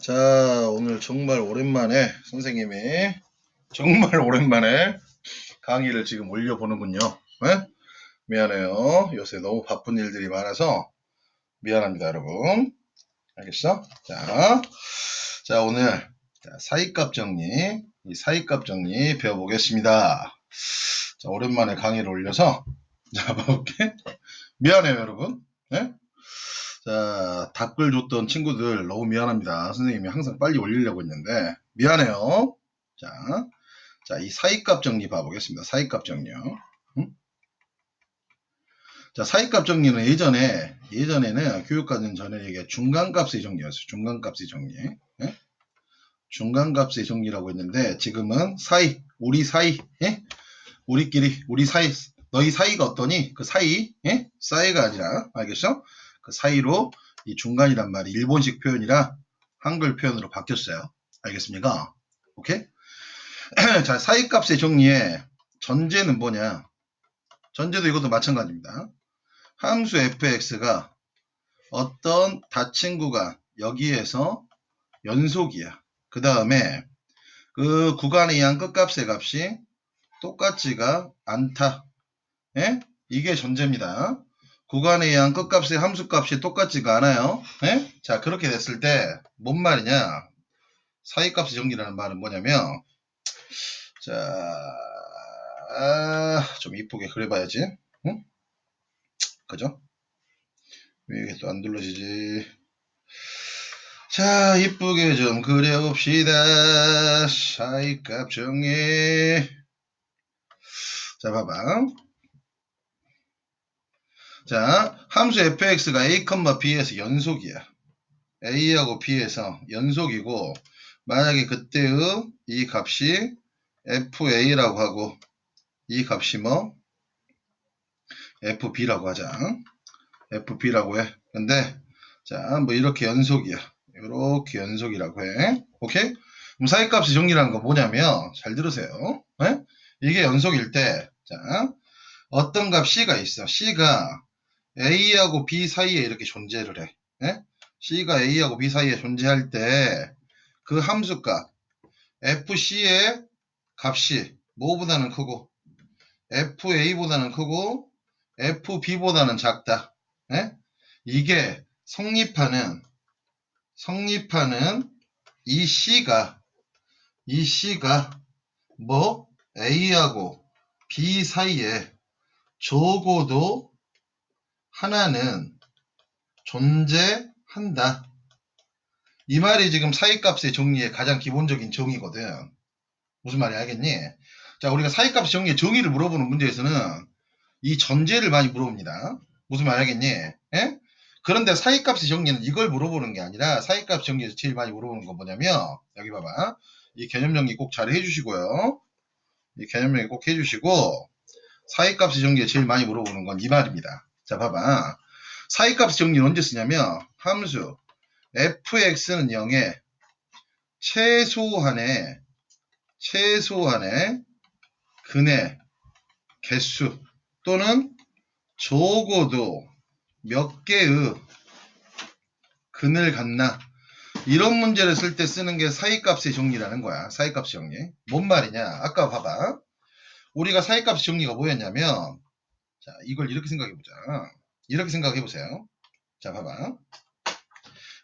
자, 오늘 정말 오랜만에 선생님이 정말 오랜만에 강의를 지금 올려보는군요. 네? 미안해요. 요새 너무 바쁜 일들이 많아서 미안합니다, 여러분. 알겠어? 자, 오늘 사이값 정리, 이 사이값 정리 배워보겠습니다. 자, 오랜만에 강의를 올려서 자, 봐볼게. 미안해요, 여러분. 네? 자, 답글 줬던 친구들 너무 미안합니다. 선생님이 항상 빨리 올리려고 했는데 미안해요. 자, 이 사이값 정리 봐보겠습니다. 사이값 정리요. 응? 자, 사이값 정리는 예전에는 교육과정 전에 이게 중간값의 정리였어요. 중간값의 정리. 예? 중간값의 정리라고 했는데 지금은 사이, 우리 사이, 예? 우리끼리, 우리 사이, 너희 사이가 어떠니? 그 사이, 예? 사이가 아니라, 알겠죠? 그 사이로 이 중간이란 말이 일본식 표현이라 한글 표현으로 바뀌었어요. 알겠습니까? 오케이? 자, 사이값의 정리에 전제는 뭐냐? 전제도 이것도 마찬가지입니다. 함수 fx가 어떤 닫힌 구간 여기에서 연속이야. 그 다음에 그 구간에 의한 끝값의 값이 똑같지가 않다. 예? 이게 전제입니다. 구간에 의한 끝값의 함수값이 똑같지가 않아요. 예? 자, 그렇게 됐을 때 뭔 말이냐? 사이값의 정리라는 말은 뭐냐면 자, 좀 이쁘게 그려봐야지. 응? 그죠? 왜 이게 또 안 눌러지지? 자, 이쁘게 좀 그려봅시다. 사이값 정리. 자, 봐봐. 자, 함수 fx가 a, b에서 연속이야. a하고 b에서 연속이고 만약에 그때의 이 값이 fa라고 하고 이 값이 뭐 fb라고 하자. fb라고 해. 근데 자, 뭐 이렇게 연속이야. 이렇게 연속이라고 해. 오케이? 그럼 사이값의 정리라는 거 뭐냐면 잘 들으세요. 네? 이게 연속일 때 자, 어떤 값 c가 있어. c가 a하고 b 사이에 이렇게 존재를 해. 네? c가 a하고 b 사이에 존재할 때 그 함수값 fc의 값이 뭐보다는 크고 fa보다는 크고 fb보다는 작다. 네? 이게 성립하는 이 C가 뭐 A하고 B 사이에 적어도 하나는 존재한다. 이 말이 지금 사이값의 정리의 가장 기본적인 정의거든. 무슨 말인지 알겠니? 자, 우리가 사이값의 정리의 정의를 물어보는 문제에서는 이 전제를 많이 물어봅니다. 무슨 말 알겠니? 예? 그런데 사이값의 정리는 이걸 물어보는 게 아니라 사이값 정리에서 제일 많이 물어보는 건 뭐냐면 여기 봐봐. 이 개념 정리 꼭 잘 해주시고요. 이 개념 정리 꼭 해주시고 사이값의 정리에 제일 많이 물어보는 건 이 말입니다. 자, 봐봐. 사이값의 정리는 언제 쓰냐면 함수 fx는 0에 최소한의 근의 개수 또는 적어도 몇 개의 근을 갖나 이런 문제를 쓸 때 쓰는 게 사이값의 정리라는 거야. 사이값의 정리. 뭔 말이냐? 아까 봐봐. 우리가 사이값의 정리가 뭐였냐면 자, 이걸 이렇게 생각해보자. 이렇게 생각해보세요. 자, 봐봐.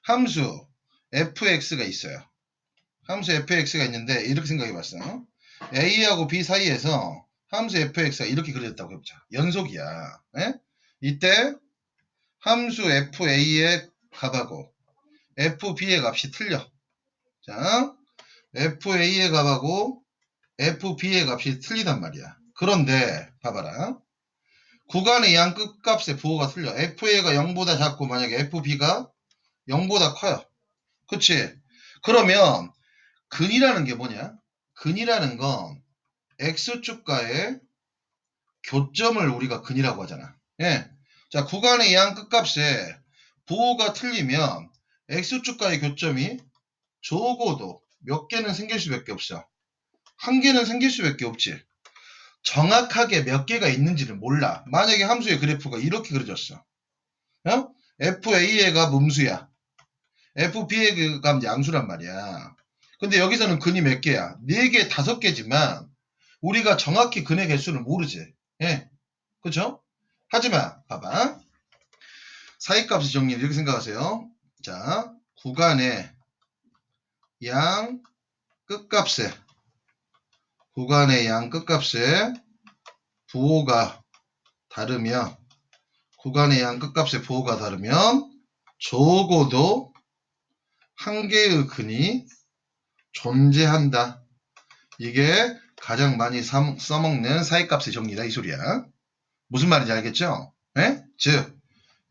함수 fx가 있어요. 함수 fx가 있는데 이렇게 생각해봤어. a하고 b 사이에서 함수 fx가 이렇게 그려졌다고 해보자. 연속이야. 에? 이때 함수 fa의 값하고 fb의 값이 틀려. 자, fa의 값하고 fb의 값이 틀리단 말이야. 그런데 봐봐라. 구간의 의한 끝값의 부호가 틀려. fa가 0보다 작고 만약에 fb가 0보다 커요. 그치? 그러면 근이라는 게 뭐냐? 근이라는 건 x축과의 교점을 우리가 근이라고 하잖아. 예. 자, 구간에 의한 끝값에 부호가 틀리면 x축과의 교점이 적어도 몇 개는 생길 수밖에 없어. 한 개는 생길 수밖에 없지. 정확하게 몇 개가 있는지를 몰라. 만약에 함수의 그래프가 이렇게 그려졌어. FA가 음수야. FP의 그 값 양수란 말이야. 근데 여기서는 근이 몇 개야? 4개, 5개지만 우리가 정확히 근의 개수를 모르지. 예. 그쵸? 하지만 봐봐. 사이값의 정리를 이렇게 생각하세요. 자, 구간의 양 끝값에 부호가 다르면 구간의 양 끝값의 부호가 다르면 적어도 한 개의 근이 존재한다. 이게 가장 많이 써먹는 사이값의 정리다 이 소리야. 무슨 말인지 알겠죠? 예? 즉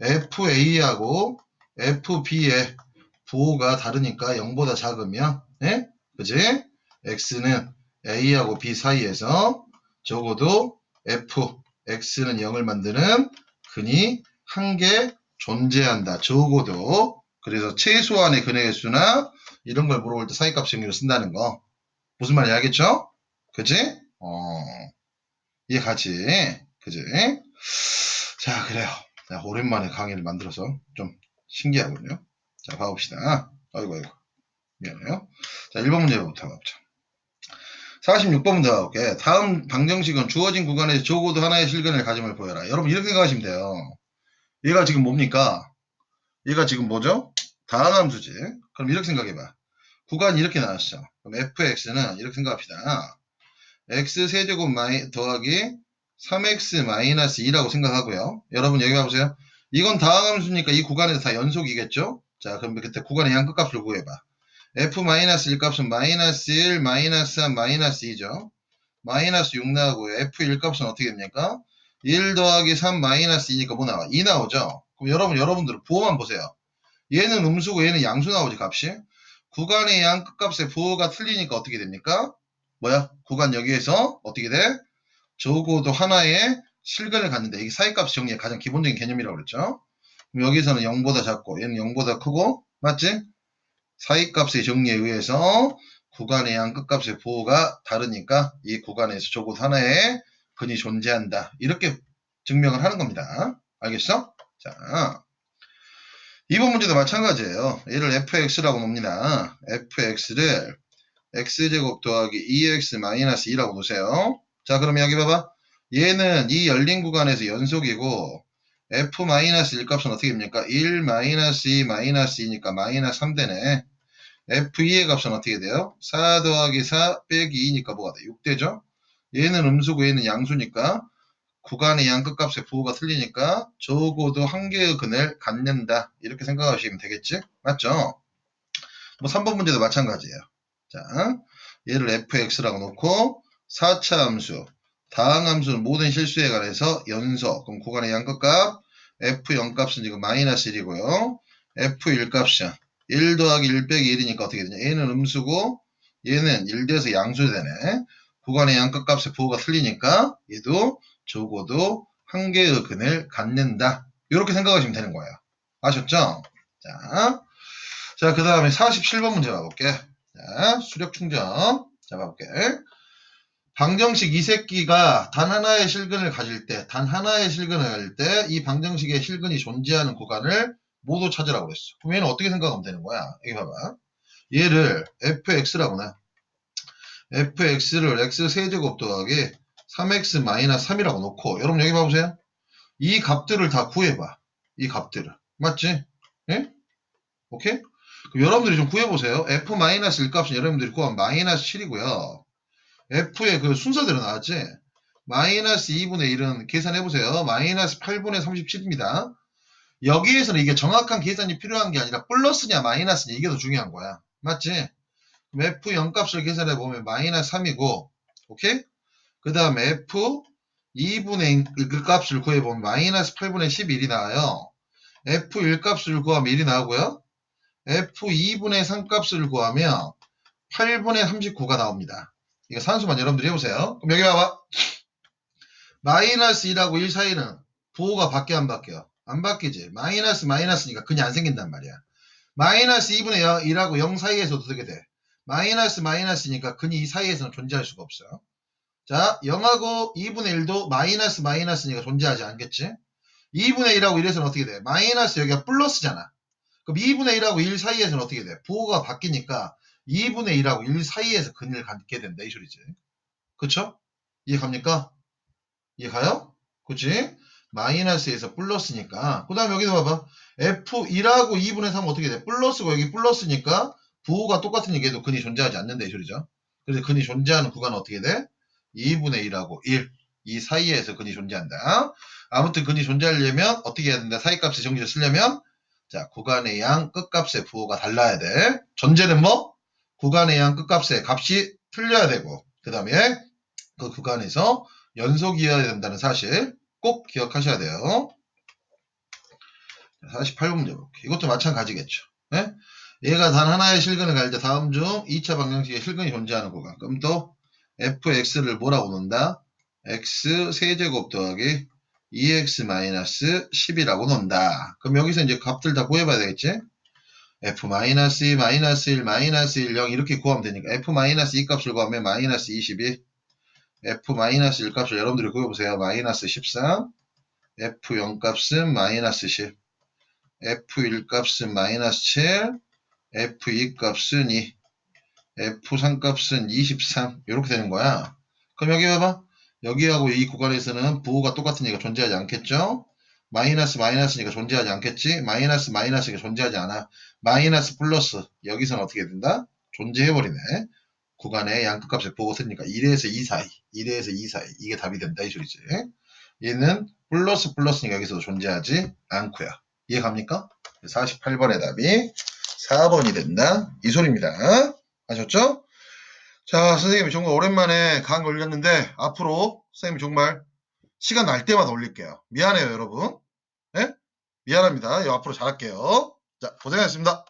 FA하고 FB의 부호가 다르니까 0보다 작으면 예? 그지? X는 A하고 B 사이에서 적어도 X는 0을 만드는 근이 한 개 존재한다. 적어도. 그래서 최소한의 근의 개수나 이런 걸 물어볼 때 사이값 정리로 쓴다는 거. 무슨 말인지 알겠죠? 그지? 이해가지? 그지? 자, 그래요. 자, 오랜만에 강의를 만들어서 좀 신기하군요. 자, 봐봅시다. 아이고. 미안해요. 자, 1번 문제부터 가보자. 46번 문제 가볼게. 다음 방정식은 주어진 구간에서 적어도 하나의 실근을 가짐을 보여라. 여러분, 이렇게 생각하시면 돼요. 얘가 지금 뭡니까? 얘가 지금 뭐죠? 다항함수지. 그럼 이렇게 생각해봐. 구간이 이렇게 나왔죠. 그럼 fx는 이렇게 생각합시다. x 세제곱 더하기 3x 마이너스 2라고 생각하고요. 여러분 여기 봐보세요. 이건 다항함수니까 이 구간에서 다 연속이겠죠? 자, 그럼 그때 구간의 양 끝값을 구해봐. f-1 값은 마이너스 1, 마이너스 3, 마이너스 2죠. 마이너스 6 나오고요. f1 값은 어떻게 됩니까? 1 더하기 3 마이너스 2니까 뭐 나와? 2 나오죠? 그럼 여러분들은 부호만 보세요. 얘는 음수고 얘는 양수 나오지 값이. 구간의 양 끝값의 부호가 틀리니까 어떻게 됩니까? 뭐야? 구간 여기에서 어떻게 돼? 적어도 하나의 실근을 갖는데 이게 사이값 정리의 가장 기본적인 개념이라고 그랬죠. 그럼 여기서는 0보다 작고 얘는 0보다 크고 맞지? 사이값의 정리에 의해서 구간의 양 끝값의 부호가 다르니까 이 구간에서 적어도 하나의 근이 존재한다. 이렇게 증명을 하는 겁니다. 알겠어? 자, 2번 문제도 마찬가지예요. 얘를 fx라고 놉니다. fx를 x제곱 더하기 2x 마이너스 2라고 놓으세요. 자, 그럼 여기 봐봐. 얘는 이 열린 구간에서 연속이고 f-1 값은 어떻게 됩니까? 1 마이너스 2 마이너스 2니까 마이너스 3 되네. f2의 값은 어떻게 돼요? 4 더하기 4 빼기 2니까 뭐가 돼? 6 되죠? 얘는 음수고 얘는 양수니까 구간의 양 끝값의 부호가 틀리니까 적어도 한 개의 근을 갖는다. 이렇게 생각하시면 되겠지? 맞죠? 뭐 3번 문제도 마찬가지예요. 자, 얘를 fx라고 놓고 4차 함수, 다항함수는 모든 실수에 관해서 연속. 그럼 구간의 양 끝값 f0 값은 지금 마이너스 1이고요. f1 값은 1 더하기 1 빼기 1이니까 어떻게 되냐? 얘는 음수고 얘는 1 돼서 양수 되네. 구간의 양 끝값의 부호가 틀리니까 얘도 적어도 한 개의 근을 갖는다. 이렇게 생각하시면 되는 거예요. 아셨죠? 자, 그 다음에 47번 문제 봐볼게. 자, 수력 충전. 자, 봐볼게. 방정식 이 새끼가 단 하나의 실근을 가질 때, 이 방정식의 실근이 존재하는 구간을 모두 찾으라고 그랬어. 그럼 얘는 어떻게 생각하면 되는 거야? 여기 봐봐. 얘를 fx라고 나. fx를 x 세제곱 더하기 3x 마이너스 3이라고 놓고, 여러분 여기 봐보세요. 이 값들을 다 구해봐. 이 값들을. 맞지? 예? 오케이? 그럼 여러분들이 좀 구해보세요. f-1 값은 여러분들이 구하면 마이너스 7이고요. f의 그 순서대로 나왔지? 마이너스 2분의 1은 계산해보세요. 마이너스 8분의 37입니다. 여기에서는 이게 정확한 계산이 필요한 게 아니라 플러스냐 마이너스냐 이게 더 중요한 거야. 맞지? 그럼 f0 값을 계산해보면 마이너스 3이고 오케이? 그 다음에 f 2분의 1 값을 구해보면 마이너스 8분의 11이 나와요. f1 값을 구하면 1이 나오고요. f2분의 3 값을 구하면 8분의 39가 나옵니다. 이거 산수만 여러분들이 해보세요. 그럼 여기 봐봐. 마이너스 2하고 1 사이는 부호가 바뀌어 안 바뀌어? 안 바뀌지. 마이너스니까 근이 안 생긴단 말이야. 마이너스 2분의 1하고 0 사이에서도 어떻게 돼? 마이너스니까 근이 이 사이에서는 존재할 수가 없어. 자, 0하고 2분의 1도 마이너스니까 존재하지 않겠지? 2분의 1하고 1에서는 어떻게 돼? 마이너스 여기가 플러스잖아. 그럼 2분의 1하고 1 사이에서는 어떻게 돼? 부호가 바뀌니까 2분의 1하고 1 사이에서 근을 갖게 된다 이 소리지. 그쵸? 이해 갑니까? 이해 가요? 그치? 마이너스에서 플러스니까. 그 다음에 여기도 봐봐. F1하고 2분의 3은 어떻게 돼? 플러스고 여기 플러스니까 부호가 똑같으니까 얘도 근이 존재하지 않는다 이 소리죠. 그래서 근이 존재하는 구간은 어떻게 돼? 2분의 1하고 1. 이 사이에서 근이 존재한다. 아무튼 근이 존재하려면 어떻게 해야 된다? 사이값의 정리를 쓰려면 자, 구간의 양 끝값의 부호가 달라야 돼. 전제는 뭐? 구간의 양 끝값의 값이 틀려야 되고 그 다음에 그 구간에서 연속이어야 된다는 사실 꼭 기억하셔야 돼요. 48번 문제 볼게요. 이것도 마찬가지겠죠. 네? 얘가 단 하나의 실근을 갈 때 다음 중 2차 방정식에 실근이 존재하는 구간. 그럼 또 fx를 뭐라고 놓는다? x 세제곱 더하기 2x-10이라고 놓는다. 그럼 여기서 이제 값들 다 구해봐야 되겠지? f-2, -1, -1, 0 이렇게 구하면 되니까 f-2 값을 구하면 -22 f-1 값을 여러분들이 구해보세요. -13 f0 값은 -10 f1 값은 -7 f2 값은 2 f3 값은 23 이렇게 되는 거야. 그럼 여기 봐봐. 여기하고 이 구간에서는 부호가 똑같으니까 존재하지 않겠죠? 마이너스니까 존재하지 않겠지? 마이너스가 존재하지 않아. 마이너스 플러스 여기서는 어떻게 된다? 존재해버리네. 구간의 양끝값의 부호가 쓰니까 1에서 2 사이 1에서 2 사이 이게 답이 된다 이 소리지. 얘는 플러스니까 여기서도 존재하지 않고요. 이해 갑니까? 48번의 답이 4번이 된다 이 소리입니다. 아셨죠? 자, 선생님이 정말 오랜만에 강의 올렸는데 앞으로 선생님이 정말 시간 날 때마다 올릴게요. 미안해요 여러분. 네? 미안합니다. 앞으로 잘할게요. 자, 고생하셨습니다.